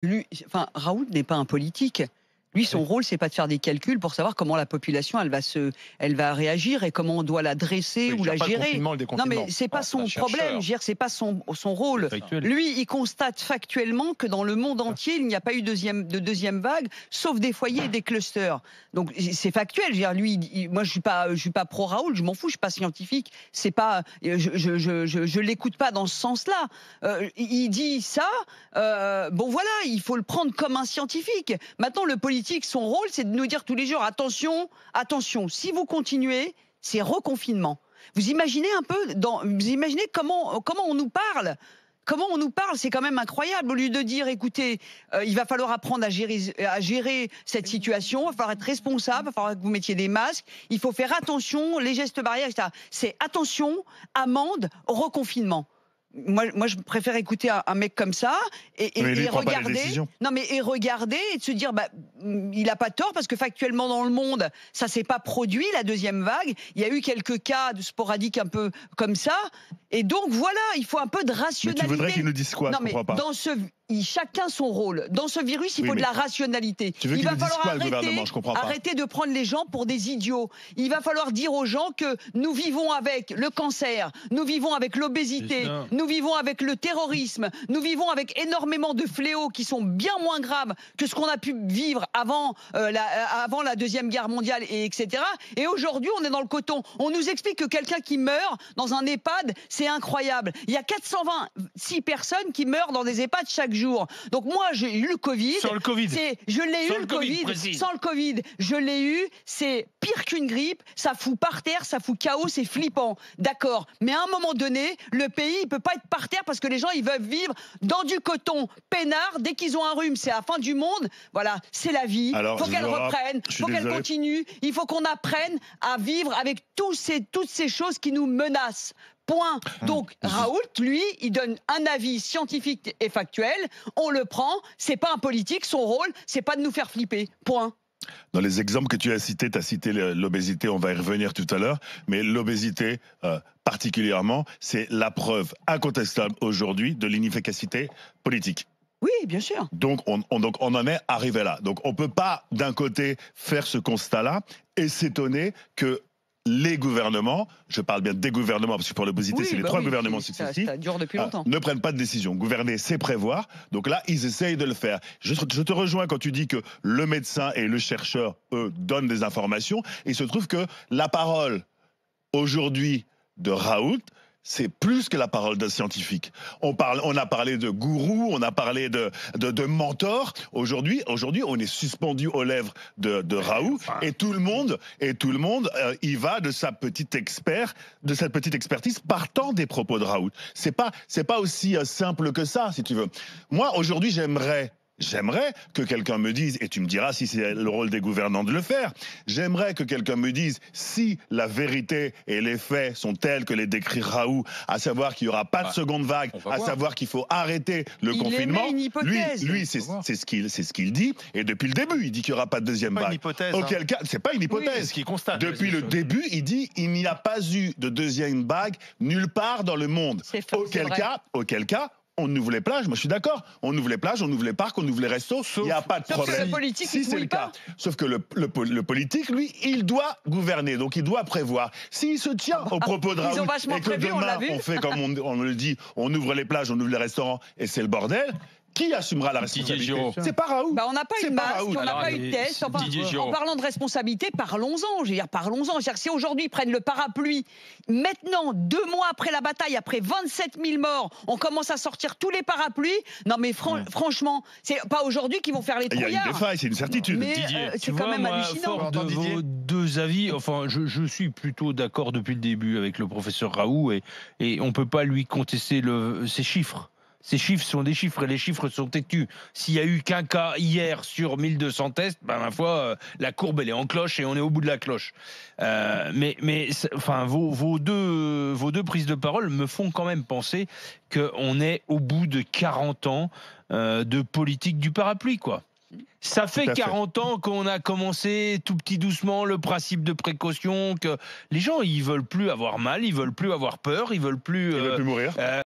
Lui, enfin, Raoult n'est pas un politique. Lui, son rôle, c'est pas de faire des calculs pour savoir comment la population, elle va réagir et comment on doit la dresser Oui, ou la pas le gérer. confinement, le Non, déconfinement. mais c'est pas C'est un son problème. Je veux dire, c'est pas son rôle. Factuel. Lui, il constate factuellement que dans le monde entier, il n'y a pas eu de deuxième vague, sauf des foyers et des clusters. Donc, c'est factuel. Je veux dire, lui, moi, je suis pas pro Raoult. Je m'en fous. Je suis pas scientifique. C'est pas, je l'écoute pas dans ce sens-là. Il dit ça. Bon, voilà, il faut le prendre comme un scientifique. Maintenant, le politique, son rôle, c'est de nous dire tous les jours, attention, attention, si vous continuez, c'est reconfinement. Vous imaginez un peu, vous imaginez comment on nous parle? Comment on nous parle, c'est quand même incroyable. Au lieu de dire, écoutez, il va falloir apprendre à gérer cette situation, il va falloir être responsable, il va falloir que vous mettiez des masques, il faut faire attention, les gestes barrières, etc. C'est attention, amende, reconfinement. Moi, je préfère écouter un mec comme ça et regarder. Non, mais et regarder et de se dire, bah, il a pas tort parce que factuellement dans le monde, ça s'est pas produit la deuxième vague. Il y a eu quelques cas de sporadiques un peu comme ça. Et donc voilà, il faut un peu de rationalité. Mais tu voudrais qu'ils nous disent quoi? Non, je mais comprends pas. chacun son rôle. Dans ce virus, il faut de la rationalité. Tu veux il qu'il va nous dise falloir quoi, le gouvernement? Je comprends pas. arrêter de prendre les gens pour des idiots. Il va falloir dire aux gens que nous vivons avec le cancer, nous vivons avec l'obésité, nous vivons avec le terrorisme, nous vivons avec énormément de fléaux qui sont bien moins graves que ce qu'on a pu vivre avant la Deuxième Guerre mondiale, etc. Et aujourd'hui, on est dans le coton. On nous explique que quelqu'un qui meurt dans un EHPAD, c'est incroyable. Il y a 426 personnes qui meurent dans des EHPAD chaque jour. Donc moi, j'ai eu le Covid. Sans le Covid. Je l'ai eu le Covid. Sans le Covid, je l'ai eu. C'est pire qu'une grippe. Ça fout par terre, ça fout chaos, c'est flippant. D'accord. Mais à un moment donné, le pays, il peut pas être par terre parce que les gens, ils veulent vivre dans du coton peinard. Dès qu'ils ont un rhume, c'est la fin du monde. Voilà, c'est la vie. Il faut qu'elle reprenne. Il faut qu'elle continue. Il faut qu'on apprenne à vivre avec toutes ces choses qui nous menacent. Point. Donc, Raoult, lui, il donne un avis scientifique et factuel. On le prend. C'est pas un politique. Son rôle, c'est pas de nous faire flipper. Point. Dans les exemples que tu as cités l'obésité, on va y revenir tout à l'heure, mais l'obésité particulièrement, c'est la preuve incontestable aujourd'hui de l'inefficacité politique. Oui, bien sûr. Donc on en est arrivé là. Donc on peut pas d'un côté faire ce constat-là et s'étonner que les gouvernements, je parle bien des gouvernements, parce que pour l'obésité, c'est les trois gouvernements successifs, ça dure depuis longtemps. Ne prennent pas de décision. Gouverner, c'est prévoir. Donc là, ils essayent de le faire. Je te rejoins quand tu dis que le médecin et le chercheur, eux, donnent des informations. Il se trouve que la parole, aujourd'hui, de Raoult, c'est plus que la parole d'un scientifique. On a parlé de gourou, on a parlé de mentor. Aujourd'hui, on est suspendu aux lèvres de Raoult, et tout le monde, y va de cette petite expertise partant des propos de Raoult. C'est pas aussi simple que ça, si tu veux. Moi, aujourd'hui, J'aimerais que quelqu'un me dise, et tu me diras si c'est le rôle des gouvernants de le faire, j'aimerais que quelqu'un me dise si la vérité et les faits sont tels que les décrit Raoult, à savoir qu'il n'y aura pas de seconde vague, à savoir qu'il faut arrêter le confinement. Une hypothèse. Lui, c'est ce qu'il dit, et depuis le début, il dit qu'il n'y aura pas de deuxième vague. Auquel cas, c'est pas une hypothèse. Ce qu'il constate. Depuis le début, il dit il n'y a pas eu de deuxième vague nulle part dans le monde. Auquel cas, on ouvre les plages, moi je suis d'accord. On ouvre les plages, on ouvre les parcs, on ouvre les restos, il n'y a pas de problème. Sauf que le politique, si c'est le cas. Sauf que le politique, lui, il doit gouverner, donc il doit prévoir. S'il se tient aux propos de Raoult et que demain, on fait comme on le dit, on ouvre les plages, on ouvre les restaurants et c'est le bordel, qui assumera la responsabilité? C'est pas Raoult. Bah on n'a pas eu de masque, on n'a pas eu de test. En parlant de responsabilité, parlons-en. Je veux dire, parlons-en. C'est-à-dire que si aujourd'hui ils prennent le parapluie, maintenant, 2 mois après la bataille, après 27 000 morts, on commence à sortir tous les parapluies. Non mais franchement, c'est pas aujourd'hui qu'ils vont faire les trouillards. Il y a une défaille, c'est une certitude. Mais c'est quand même hallucinant. Fort de vos deux avis, enfin, je suis plutôt d'accord depuis le début avec le professeur Raoult et on peut pas lui contester ses chiffres. Ces chiffres sont des chiffres et les chiffres sont têtus. S'il y a eu qu'un cas hier sur 1200 tests, ben ma foi, la courbe elle est en cloche et on est au bout de la cloche. Enfin, vos deux prises de parole me font quand même penser qu'on est au bout de 40 ans de politique du parapluie, quoi. Ça fait 40 ans qu'on a commencé tout petit doucement le principe de précaution, que les gens ils veulent plus avoir mal, ils veulent plus avoir peur, ils veulent plus mourir.